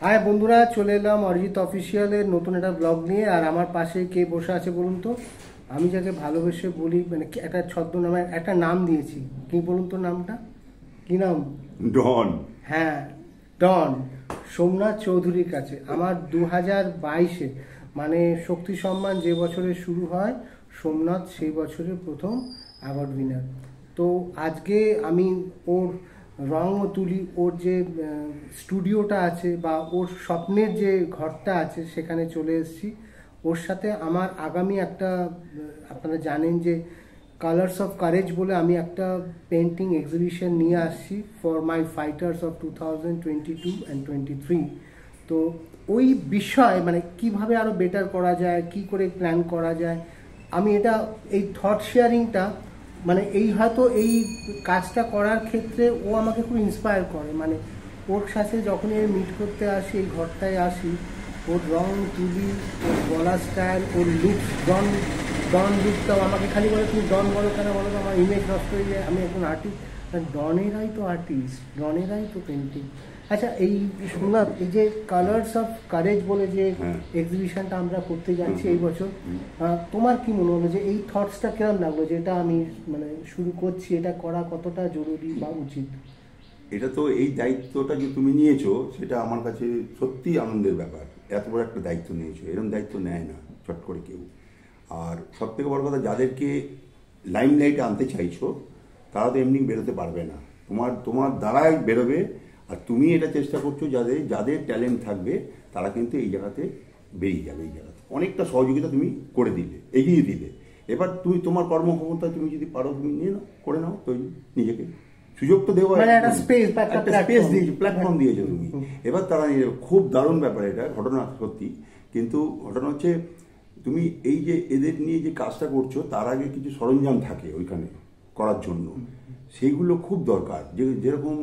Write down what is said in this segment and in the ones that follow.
High বন্ধুরা, চলে এলাম অরিজিৎ অফিসিয়ালের নতুন একটা ব্লগ নিয়ে। আর আমার পাশে কে বসে আছে বলুন তো? আমি যাকে ভালোবেসে বলি, মানে একটা ছদ্মনামে একটা নাম দিয়েছি। কি বলুন তো নামটা? কি নাম? ডন। হ্যাঁ, ডন। সোমনাথ চৌধুরীর কাছে আমার 2022-এ মানে শক্তি সম্মান যে বছরে শুরু হয়, সোমনাথ সেই বছরের প্রথম অ্যাওয়ার্ড উইনার। তো আজকে আমি ওর রঙও তুলি, ওর যে স্টুডিওটা আছে বা ওর স্বপ্নের যে ঘরটা আছে সেখানে চলে এসেছি। ওর সাথে আমার আগামী একটা, আপনারা জানেন যে কালার্স অফ কারেজ বলে আমি একটা পেন্টিং এক্সিবিশন নিয়ে আসছি for my fighters of 2022 and 23। তো ওই বিষয় মানে কিভাবে আরও বেটার করা যায়, কি করে প্ল্যান করা যায়, আমি এটা এই থট শেয়ারিংটা মানে এই হয়তো এই কাজটা করার ক্ষেত্রে ও আমাকে খুব ইন্সপায়ার করে। মানে ওর সাথে যখনই আমি মিট করতে আসি, এই ঘরটায় আসি, ওর রং তুলি, ওর গলা স্টাইল, ওর লুক, ডন ডন লুকটাও আমাকে খালি বলে তুমি ডন বলো কেন, বলো তো আমার ইমেজ নষ্ট হয়ে যায়, আমি এখন আর্টিস্ট। ডনেরাই তো আর্টিস্ট, ডনেরাই তো পেন্টিং। আচ্ছা, এই শুনলাম এই যে কালার্স অফ কারেজ বলে যে এক্সিবিশনটা আমরা করতে যাচ্ছি এই বছর, তোমার কি মনে হলো যে এই থটসটা কেমন লাগলো, যে এটা আমি মানে শুরু করছি, এটা করা কতটা জরুরি বা উচিত? এটা তো এই দায়িত্বটা যে তুমি নিয়েছো সেটা আমার কাছে সত্যি আনন্দের ব্যাপার। এত বড় একটা দায়িত্ব নিয়েছো, এরকম দায়িত্ব নেয় না চট করে কেউ। আর সব থেকে বড় কথা, যাদেরকে লাইমলাইটে আনতে চাইছো তারা তো এমনি বেরোতে পারবে না, তোমার তোমার দ্বারাই বেরোবে। আর তুমি এটা চেষ্টা করছো যাদের যাদের ট্যালেন্ট থাকবে তারা কিন্তু এই জায়গাতে বেরিয়ে যাবে। এই জায়গাতে অনেকটা সহযোগিতা তুমি করে দিলে, এগিয়ে দিলে। এবার তুমি তোমার কর্মক্ষমতা তুমি যদি পারো তুমি নিয়ে নাও, করে নাও তৈরি। নিজেকে সুযোগ তো দেওয়া, মানে একটা স্পেস দিয়েছো, প্ল্যাটফর্ম দিয়েছো তুমি। এবার তারা নিয়ে খুব দারুণ ব্যাপার এটা, ঘটনা সত্যি। কিন্তু ঘটনা হচ্ছে তুমি এই যে এদের নিয়ে যে কাজটা করছো তার আগে কিছু সরঞ্জাম থাকে ওইখানে করার জন্য, সেইগুলো খুব দরকার। যেরকম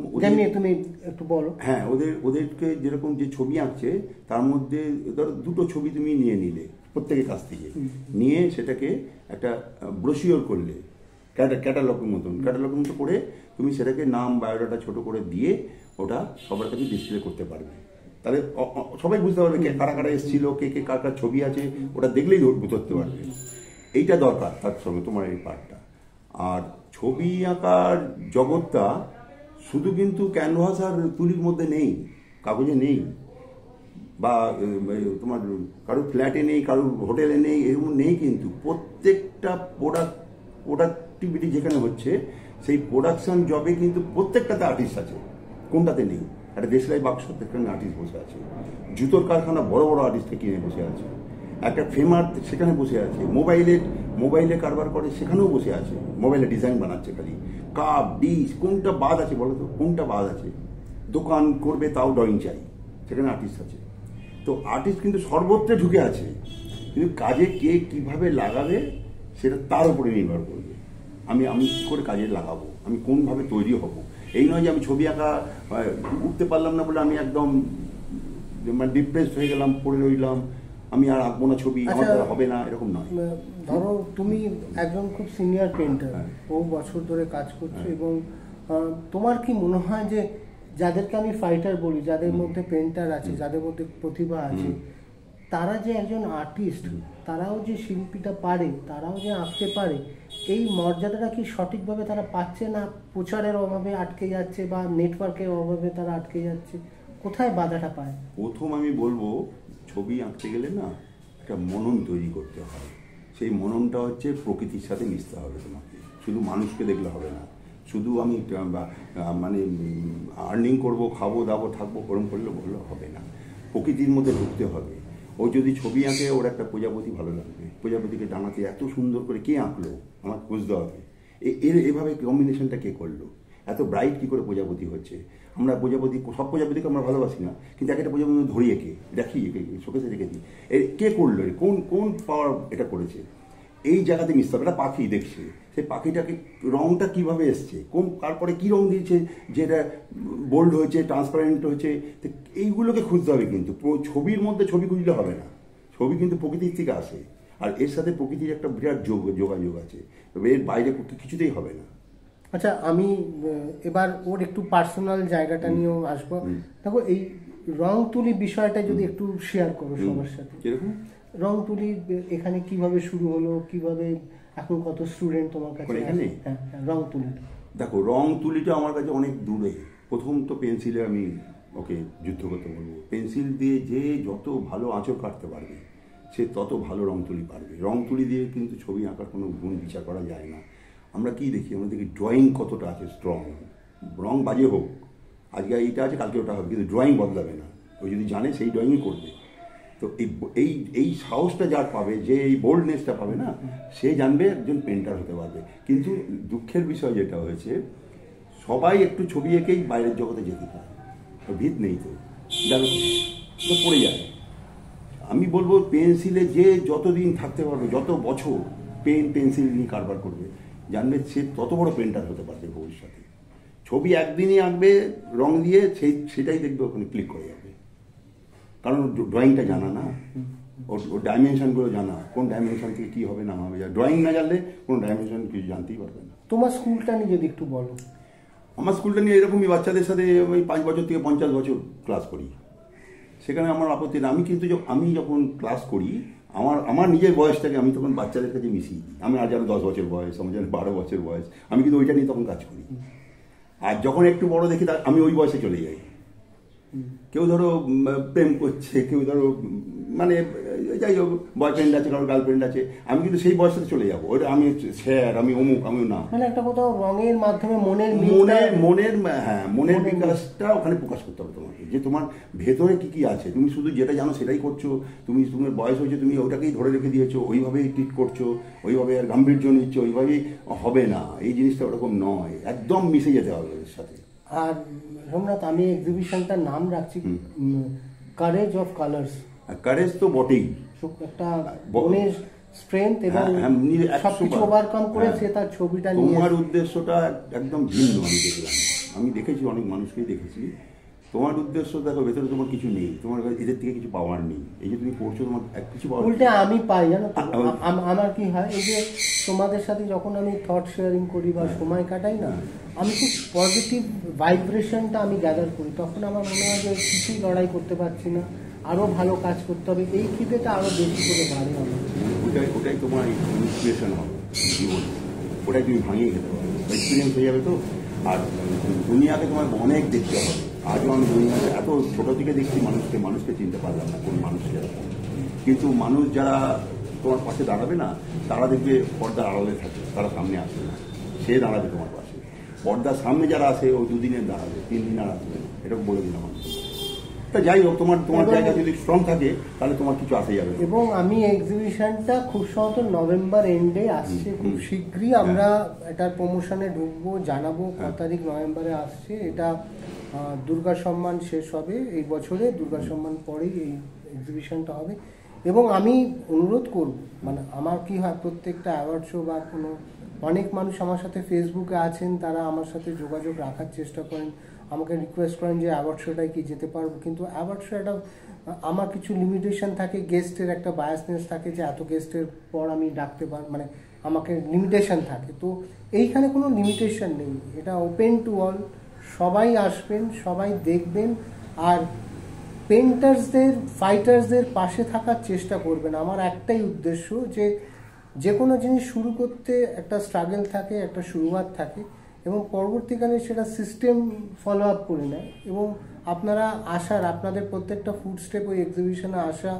তুমি একটু বলো। হ্যাঁ, ওদেরকে যেরকম যে ছবি আঁকছে তার মধ্যে ধরো দুটো ছবি তুমি নিয়ে নিলে প্রত্যেকের কাছ থেকে, নিয়ে সেটাকে একটা ব্রোশিওর করলে, ক্যাটালগের মতন করে তুমি সেটাকে নাম বায়োডাটা ছোট করে দিয়ে ওটা সবার কাছে ডিসপ্লে করতে পারবে। তাহলে সবাই বুঝতে পারবে কে কারা কারা এসেছিল, কে কে কার কার ছবি আছে, ওটা দেখলেই ধরতে পারবে। এইটা দরকার তার সঙ্গে তোমার এই পার্টটা। আর ছবি আঁকার জগৎটা শুধু কিন্তু ক্যানভাস আর তুলির মধ্যে নেই, কাগজে নেই, বা তোমার কারোর ফ্ল্যাটে নেই, কারোর হোটেলে নেই, এরকম নেই। কিন্তু প্রত্যেকটা প্রোডাক্টিভিটি যেখানে হচ্ছে সেই প্রোডাকশন জবে কিন্তু প্রত্যেকটাতে আর্টিস্ট আছে, কোনটাতে নেই? একটা দেশলাই বাক্স সেখানে আর্টিস্ট বসে আছে, জুতোর কারখানা বড় বড় আর্টিস্টকে কিনে বসে আছে, একটা ফেমার সেখানে বসে আছে, মোবাইলে কারবার করে সেখানেও বসে আছে, মোবাইলে ডিজাইন বানাচ্ছে খালি। কাপ ডিশ কোনটা বাদ আছে বলো তো, কোনটা বাদ আছে? দোকান করবে তাও ড্রয়িং চাই, সেখানে আর্টিস্ট আছে। তো আর্টিস্ট কিন্তু সর্বত্রে ঢুকে আছে, কিন্তু কাজে কে কিভাবে লাগাবে সেটা তার উপরে নির্ভর করবে। আমি কি করে কাজে লাগাবো, আমি কোনভাবে তৈরি হব। এই নয় যে আমি ছবি আঁকা উঠতে পারলাম না বলে আমি একদম মানে ডিপ্রেসড হয়ে গেলাম, পড়ে রইলাম, আমি আর আঁকবো না ছবি, আমার দ্বারা হবে না, এরকম নয়। ধরো তুমি একজন খুব সিনিয়র পেন্টার, বহু বছর ধরে কাজ করছো, এবং তোমার কি মনে হয় যে যাদেরকে আমি ফাইটার বলি, যাদের মধ্যে পেন্টার আছে, যাদের মধ্যে প্রতিভা আছে, তারা যে একজন আর্টিস্ট, তারাও যে শিল্পীটা পারে, তারাও যে আঁকতে পারে, এই মর্যাদাটা কি সঠিকভাবে তারা পাচ্ছে না? প্রচারের অভাবে আটকে যাচ্ছে বা নেটওয়ার্কের অভাবে তারা আটকে যাচ্ছে? কোথায় বাধাটা পায়? প্রথম আমি বলবো, ছবি আঁকতে গেলে না একটা মনন তৈরি করতে হয়। সেই মননটা হচ্ছে প্রকৃতির সাথে মিশতে হবে তোমাকে। শুধু মানুষকে দেখলে হবে না, শুধু আমি মানে আর্নিং করবো, খাবো দাবো থাকবো, ওরম করলে হবে না। প্রকৃতির মধ্যে ঢুকতে হবে। ও যদি ছবি আঁকে, ওর একটা প্রজাপতি ভালো লাগবে, প্রজাপতিকে ডানাতে এত সুন্দর করে কে আঁকলো আমার বুঝতে হবে। এভাবে কম্বিনেশনটা কে করলো, এত ব্রাইট কী করে প্রজাপতি হচ্ছে। আমরা প্রজাপতি, সব প্রজাপতিকে আমরা ভালোবাসি না, কিন্তু একটা প্রজাপতি ধরি, একে দেখি, একে শোকেসে রেখে দিই, কে করলো, কোন পাওয়ার এটা করেছে। এই জায়গাতে মিশতে হবে। একটা পাখি দেখছে, সেই পাখিটাকে রংটা কিভাবে এসছে, তারপরে কী রং দিয়েছে, যেটা বোল্ড হয়েছে, ট্রান্সপারেন্ট হয়েছে, তো এইগুলোকে খুঁজতে হবে। কিন্তু ছবির মধ্যে ছবি খুঁজলে হবে না, ছবি কিন্তু প্রকৃতির থেকে আসে, আর এর সাথে প্রকৃতির একটা বিরাট যোগাযোগ আছে, তবে এর বাইরে কিছুতেই হবে না। আচ্ছা, আমি এবার ওর একটু পার্সোনাল জায়গাটা নিয়েও আসবো। দেখো, এই রং তুলি বিষয়টা যদি একটু শেয়ার করো সবার সাথে। কিরকম রং তুলি এখানে কিভাবে শুরু হলো, কিভাবে এখন কত স্টুডেন্ট তোমার কাছে এখানে? হ্যাঁ, রং তুলি। দেখো, রং তুলিটা আমার কাছে অনেক দূরে। প্রথম তো পেন্সিলে আমি ওকে যুদ্ধ করতে বলবো। পেন্সিল দিয়ে যে যত ভালো আঁচড় কাটতে পারবে সে তত ভালো রং তুলি পারবে। রং তুলি দিয়ে কিন্তু ছবি আঁকার কোনো গুণ বিচার করা যায় না। আমরা কি দেখি, আমরা দেখি ড্রয়িং কতটা আছে স্ট্রং। রং বাজে হোক, আজকে এইটা আছে কালকে ওটা হবে, কিন্তু ড্রয়িং বদলাবে না। ওই যদি জানে সেই ড্রয়িংই করবে। তো এই এই সাহসটা যার পাবে, যে এই বোল্ডনেসটা পাবে না, সে জানবে একজন পেন্টার হতে পারবে। কিন্তু দুঃখের বিষয় যেটা হয়েছে, সবাই একটু ছবি এঁকেই বাইরের জগতে যেতে পারে। ভিত নেই তো, যাবে তো পড়ে যায়। আমি বলবো পেন্সিলে যে যতদিন থাকতে পারবে, যত বছর পেন্সিল নিয়ে কারবার করবে, জানবে সে তত বড় পেন্টার হতে পারবে ভবিষ্যতে। ছবি একদিনই আঁকবে রং দিয়ে, সেটাই দেখবে ওখানে ক্লিক করে যাবে। কারণ ড্রয়িংটা জানা না, ওর ডাইমেনশনগুলো জানা, কোন ডাইমেনশন থেকে কী হবে না হবে। ড্রয়িং না জানলে কোনো ডাইমেনশন কিছু জানতেই পারবে না। তোমার স্কুলটা নিয়ে যদি একটু বলো। আমার স্কুলটা নিয়ে এরকমই বাচ্চাদের সাথে ওই 5 বছর থেকে 50 বছর ক্লাস করি। সেখানে আমার আপত্তি না। আমি যখন ক্লাস করি, আমার নিজের বয়সটাকে আমি তখন বাচ্চাদের কাছে মিশিয়ে দিই। আমি আজ আরও 10 বছর বয়স, আমার যেন 12 বছর বয়স, আমি কিন্তু ওইটা নিয়ে তখন কাজ করি। আর যখন একটু বড় দেখি, আমি ওই বয়সে চলে যাই। কেউ ধরো প্রেম করছে, কেউ ধরো মানে যাই হোক বয়ফ্রেন্ড আছে, কারোর গার্লফ্রেন্ড আছে, আমি কিন্তু সেই বয়সটাতে চলে যাবো। ওটা আমি স্যার, আমি অমুক, আমি না। মানে একটা কোথাও রঙের মাধ্যমে মনের বিকাশটা ওখানে প্রকাশ করতে হবে তোমাকে, যে তোমার ভেতরে কি কি আছে। তুমি শুধু যেটা জানো সেটাই করছো। তোমার বয়স হয়েছে, তুমি ওটাকেই ধরে রেখে দিয়েছো, ওইভাবেই ট্রিট করছো, ওইভাবে আর গাম্ভীর্য নিচ্ছ, ওইভাবেই হবে না। এই জিনিসটা ওরকম নয়, একদম মিশে যেতে হবে এর সাথে। আর সোমনাথ, আমি এক্সিবিশনটার নাম রাখছি কারেজ অফ কালার্স। কারেজ তো বটেই, একটা মনের স্ট্রেংথ এবং সবকিছু ওভারকাম করে সে তার ছবিটা নিয়ে। তোমার উদ্দেশ্যটা একদম ভিন্ন। আমি দেখেছি, অনেক মানুষকেই দেখেছি। তোমার উদ্দেশ্য দেখো, ভেতরে তোমার কিছু নেই, তোমার এদের থেকে কিছু পাওয়ার নেই। এই যে তুমি পড়ছো, তোমার কিছু পাওয়ার উল্টে আমি পাই, জানো তো। আমার কি হয়, এই যে তোমাদের সাথে যখন আমি থট শেয়ারিং করি বা সময় কাটাই না, আমি খুব পজিটিভ ভাইব্রেশনটা আমি গ্যাদার করি। তখন আমার মনে হয় যে কিছুই লড়াই করতে পারছি না, আরও ভালো কাজ করতে হবে, এই খিদেটা আরও বেশি করে বাড়ে আমার। ওটাই তোমার ইন্সপিরেশন হবে জীবনে, ওটাই তুমি ভাঙিয়ে খেতে পারবে, এক্সপিরিয়েন্স হয়ে যাবে তো। আর দুনিয়াকে তোমার অনেক দেখতে হবে। আজও আমি দুনিয়াতে এত ছোটো থেকে দেখছি মানুষকে চিনতে পারলাম না, কোন মানুষকে। কিন্তু মানুষ যারা তোমার পাশে দাঁড়াবে না, তারা দেখবে পর্দার আড়ালে থাকে, তারা সামনে আসবে না, সে দাঁড়াবে তোমার পাশে। পর্দার সামনে যারা আছে, ওই 2 দিনের দাঁড়াবে, 3 দিন আর আসবে না, এরকম বলে দিলাম আমি। তা যাই হোক, তোমার জায়গা যদি স্ট্রং থাকে, তাহলে তোমার কিছু আসে যাবে। এবং আমি এক্সিবিশনটা খুব সম্ভবত নভেম্বর এন্ডে আসছে, খুব শীঘ্রই আমরা এটার প্রমোশনে ঢুকবো, জানাবো কত তারিখ নভেম্বরে আসছে। এটা দুর্গা সম্মান শেষ হবে এই বছরে, দুর্গা সম্মান পরেই এই এক্সিবিশনটা হবে। এবং আমি অনুরোধ করব, মানে আমার কি হয়, প্রত্যেকটা অ্যাওয়ার্ড শো বা কোনো অনেক মানুষ আমার সাথে ফেসবুকে আছেন, তারা আমার সাথে যোগাযোগ রাখার চেষ্টা করেন, আমাকে রিকোয়েস্ট করেন যে অ্যাওয়ার্ড শোটায় কি যেতে পারবো। কিন্তু অ্যাওয়ার্ড শো একটা আমার কিছু লিমিটেশন থাকে, গেস্টের একটা বায়াসনেস থাকে, যে এত গেস্টের পর আমি ডাকতে মানে আমাকে লিমিটেশন থাকে। তো এইখানে কোনো লিমিটেশন নেই, এটা ওপেন টু অল। সবাই আসবেন, সবাই দেখবেন, আর পেন্টার্সদের, ফাইটার্সদের পাশে থাকার চেষ্টা করবেন। আমার একটাই উদ্দেশ্য, যে কোনো জিনিস শুরু করতে একটা স্ট্রাগল থাকে, একটা শুরুয়াত থাকে, এবং পরবর্তীকালে সেটা সিস্টেম ফলো আপ করে নেয়। এবং আপনারা আপনাদের প্রত্যেকটা ফুড স্টেপ ওই এক্সিবিশনে আসা,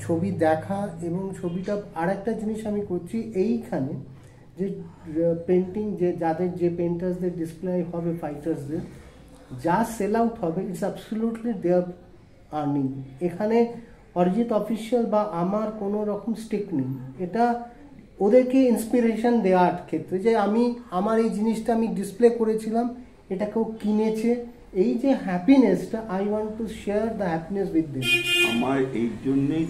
ছবি দেখা, এবং ছবিটা আর একটা জিনিস আমি করছি এইখানে, যে পেন্টিং যাদের যে পেন্টার্সদের ডিসপ্লে হবে, ফাইটার্সদের যা সেল আউট হবে, ইটস অ্যাবসলিউটলি দেয়ার আর্নিং। এখানে অরিজিৎ অফিসিয়াল বা আমার কোনো রকম স্টিক নেই। এটা ওদেরকে ইন্সপিরেশন দেওয়ার ক্ষেত্রে, যে আমার এই জিনিসটা আমি ডিসপ্লে করেছিলাম, এটা কেউ কিনেছে, এই যে হ্যাপিনেসটা, I want to share the happiness with them. আমার এই জন্যই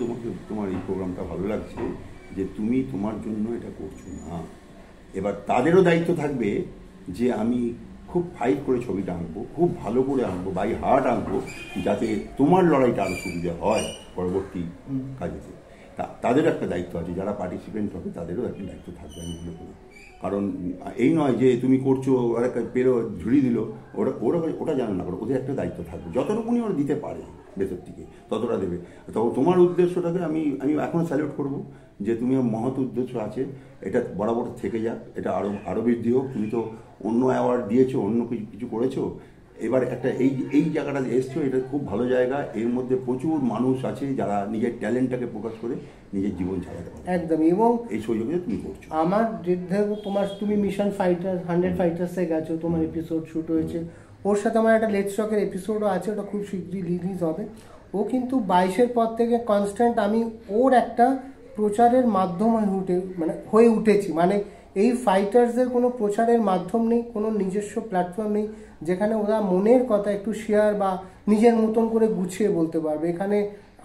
তোমার এই প্রোগ্রামটা ভালো লাগছে, যে তুমি তোমার জন্য এটা করছো না। এবার তাদেরও দায়িত্ব থাকবে যে আমি খুব ফাইট করে ছবিটা আঁকবো, খুব ভালো করে আঁকবো, বাই হার্ট আঁকবো, যাতে তোমার লড়াইটা আরও সুবিধা হয় পরবর্তী কাজেতে। তাদেরও একটা দায়িত্ব আছে, যারা পার্টিসিপেন্ট হবে তাদেরও একটা দায়িত্ব থাকবে আমি মনে করি। কারণ এই নয় যে তুমি করছো ওরা পেরো ঝুড়ি দিল, ওটা জানো না, ওদের একটা দায়িত্ব থাকবে, যতটুকুনি ওরা দিতে পারে ভেতর থেকে ততটা দেবে। তবে তোমার উদ্দেশ্যটাকে আমি এখনো স্যালিউট করবো যে তুমি মহৎ উদ্দেশ্য আছে, এটা বরাবর থেকে যাক, এটা আরও বৃদ্ধি হোক। তুমি তো অন্য অ্যাওয়ার্ড দিয়েছো, অন্য কিছু করেছো, এবার একটা এই জায়গাটা এসছো, এটা খুব ভালো জায়গা। এর মধ্যে প্রচুর মানুষ আছে যারা নিজের ট্যালেন্টটাকে প্রকাশ করে নিজের জীবন চালাতে পারে একদম। এবং এই সুযোগে তুমি করছো। আমার তুমি মিশন ফাইটার 100 ফাইটার্সে গেছো, তোমার এপিসোড শুট হয়েছে, ওর সাথে আমার একটা লেট স্টকের এপিসোডও আছে, ওটা খুব শীঘ্রই রিলিজ হবে। ও কিন্তু 22-এর পর থেকে কনস্ট্যান্ট আমি ওর একটা প্রচারের মাধ্যম হয়ে উঠেছি। মানে এই ফাইটার্সদের কোনো প্রচারের মাধ্যম নেই, কোনো নিজস্ব প্ল্যাটফর্ম নেই যেখানে ওরা মনের কথা একটু শেয়ার বা নিজের মতন করে গুছিয়ে বলতে পারবে। এখানে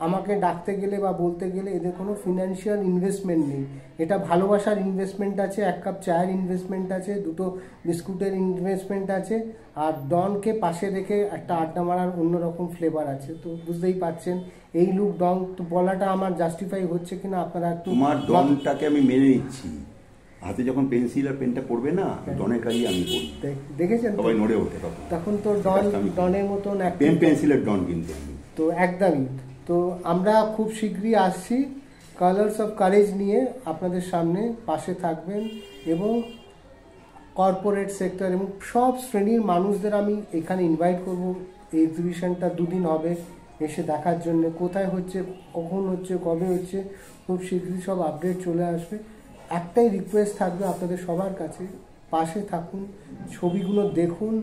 আমাকে ডাকতে গেলে বা বলতে গেলে এদের কোনো ফিনান্সিয়াল ইনভেস্টমেন্ট নেই, এটা ভালোবাসার ইনভেস্টমেন্ট আছে, 1 কাপ চায়ের ইনভেস্টমেন্ট আছে, 2টো বিস্কুটের ইনভেস্টমেন্ট আছে, আর ডনকে পাশে রেখে একটা আড্ডা মারার অন্যরকম ফ্লেভার আছে। তো বুঝতেই পারছেন এই লুক ডন তো বলাটা আমার জাস্টিফাই হচ্ছে কিনা আপনারা একটু। তোমার ডনটাকে আমি মেনে নিচ্ছি, হাতে যখন পেন্সিল আর পেনটা পড়বে না, ডনের কাজই আমি করি, দেখেছেন সবাই নড়ে ওঠে তখন তো ডনের মতন পেন পেন্সিলের ডন কিন্তু তো একদমই। তো আমরা খুব শীঘ্রই আসছি কালার্স অফ কারেজ নিয়ে আপনাদের সামনে, পাশে থাকবেন। এবং কর্পোরেট সেক্টর এবং সব শ্রেণীর মানুষদের আমি এখানে ইনভাইট করব। এই এক্সিবিশনটা 2 দিন হবে, এসে দেখার জন্য। কোথায় হচ্ছে, কখন হচ্ছে, কবে হচ্ছে, খুব শীঘ্রই সব আপডেট চলে আসবে। একটাই রিকোয়েস্ট থাকবে আপনাদের সবার কাছে, পাশে থাকুন, ছবিগুলো দেখুন,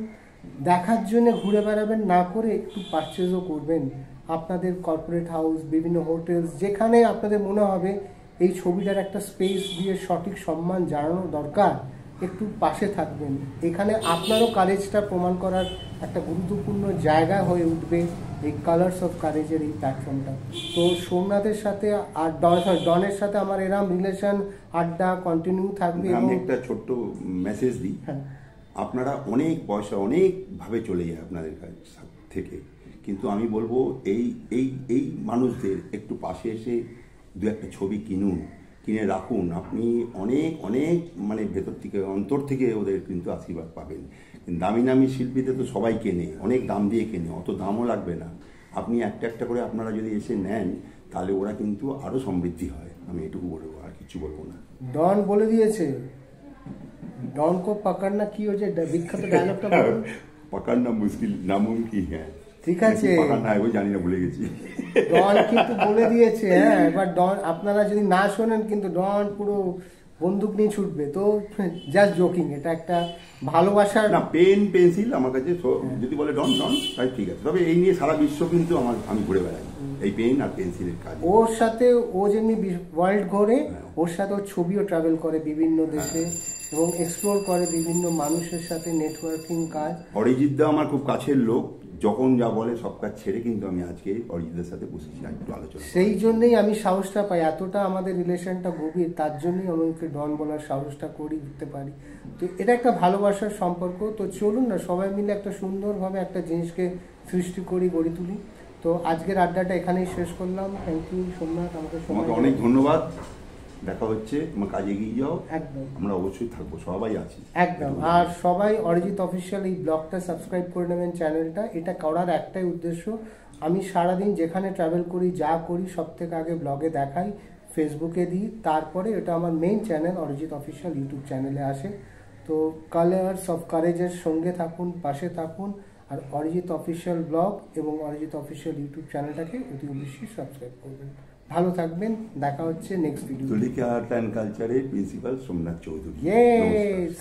দেখার জন্য ঘুরে বেড়াবেন না করে একটু পারচেজও করবেন। আপনাদের কর্পোরেট হাউস, বিভিন্ন হোটেলস, যেখানে আপনাদের মনে হবে এই ছবিটার একটা স্পেস দিয়ে সঠিক সম্মান জানানো দরকার, একটু পাশে থাকবেন। এখানে আপনারও কারেজটা প্রমাণ করার একটা গুরুত্বপূর্ণ জায়গা হয়ে উঠবে এই কালার্স অফ কারেজের এই প্ল্যাটফর্মটা। তো সোমনাথের সাথে আর ডনের সাথে আমার এরম রিলেশন, আড্ডা কন্টিনিউ থাকবে। আমি একটা ছোট্ট মেসেজ দিই, আপনারা অনেক পয়সা অনেকভাবে চলে যায় আপনাদের কাছ থেকে, কিন্তু আমি বলবো এই মানুষদের একটু পাশে এসে 2-1 ছবি কিনে রাখুন। আপনি অনেক মানে ভেতর থেকে, অন্তর থেকে ওদের কিন্তু আশীর্বাদ পাবেন। দামি শিল্পীতে তো সবাই কেনে, অনেক দাম দিয়ে কেনে, অত দামও লাগবে না। আপনি একটা করে আপনারা যদি এসে নেন, তাহলে ওরা কিন্তু আরও সমৃদ্ধি হয়। আমি এটুকু বলবো, আর কিছু বলবো না। ডন বলে দিয়েছে, ডন কো পাকড়না কি হচ্ছে বিখ্যাত ডায়লগটা বলুন। পাকড়না মুশকিল নামুমকিন হ্যাঁ, ঠিক আছে, পাকড়না হয় ওই জানি না, ভুলে গেছি। ডন কিন্তু বলে দিয়েছে। হ্যাঁ, এবার ডন আপনারা যদি না শোনেন কিন্তু ডন পুরো বন্দুক নিয়ে ছুটবে। তো জাস্ট জোকিং, এটা একটা ভালোবাসার না। পেন পেন্সিল আমার কাছে যদি বলে ডন তাই ঠিক আছে, তবে এই নিয়ে সারা বিশ্ব কিন্তু আমি ঘুরে বেড়াই এই পেন আর পেন্সিলের কাজ। ওর সাথে ও যেমনি ওয়ার্ল্ড ঘোরে, ওর সাথে ওর ছবিও ট্রাভেল করে বিভিন্ন দেশে এবং এক্সপ্লোর করে বিভিন্ন মানুষের সাথে নেটওয়ার্কিং কাজ। অরিজিৎ দা আমার খুব কাছের লোক, যখন যা বলে সব কাজ ছেড়ে কিন্তু আমি আজকে অরিজিতের সাথে বসেছি একটু আলোচনা। সেই জন্যই আমি সাহসটা পাই, এতটা আমাদের রিলেশনটা গভীর, তার জন্যই আমাকে ডন বলার সাহসটা করি, উঠতে পারি। তো এটা একটা ভালোবাসার সম্পর্ক। তো চলুন না সবাই মিলে একটা সুন্দরভাবে একটা জিনিসকে সৃষ্টি করি, গড়ে তুলি। তো আজকের আড্ডাটা এখানেই শেষ করলাম। থ্যাংক ইউ সোমনাথ, আমাকে অনেক ধন্যবাদ। দেখা হচ্ছে, তোমার কাজে এগিয়ে যাও। একদম, আমরা অবশ্যই থাকবো, সবাই আছি একদম। আর সবাই অরিজিৎ অফিসিয়াল এই ব্লগটা সাবস্ক্রাইব করে নেবেন, চ্যানেলটা। এটা করার একটাই উদ্দেশ্য, আমি সারাদিন যেখানে ট্রাভেল করি, যা করি, সব থেকে আগে ব্লগে দেখাই, ফেসবুকে দিই, তারপরে এটা আমার main channel Arijit official YouTube চ্যানেলে আসে। তো কালার্স অফ কারেজের সঙ্গে থাকুন, পাশে থাকুন, আর অরিজিৎ অফিসিয়াল ব্লগ এবং অরিজিৎ অফিসিয়াল ইউটিউব চ্যানেলটাকে অতি অবশ্যই সাবস্ক্রাইব করবেন। ভালো থাকবেন, দেখা হচ্ছে next video. Tulika art and কালচারের প্রিন্সিপাল সোমনাথ চৌধুরী। ইয়েস।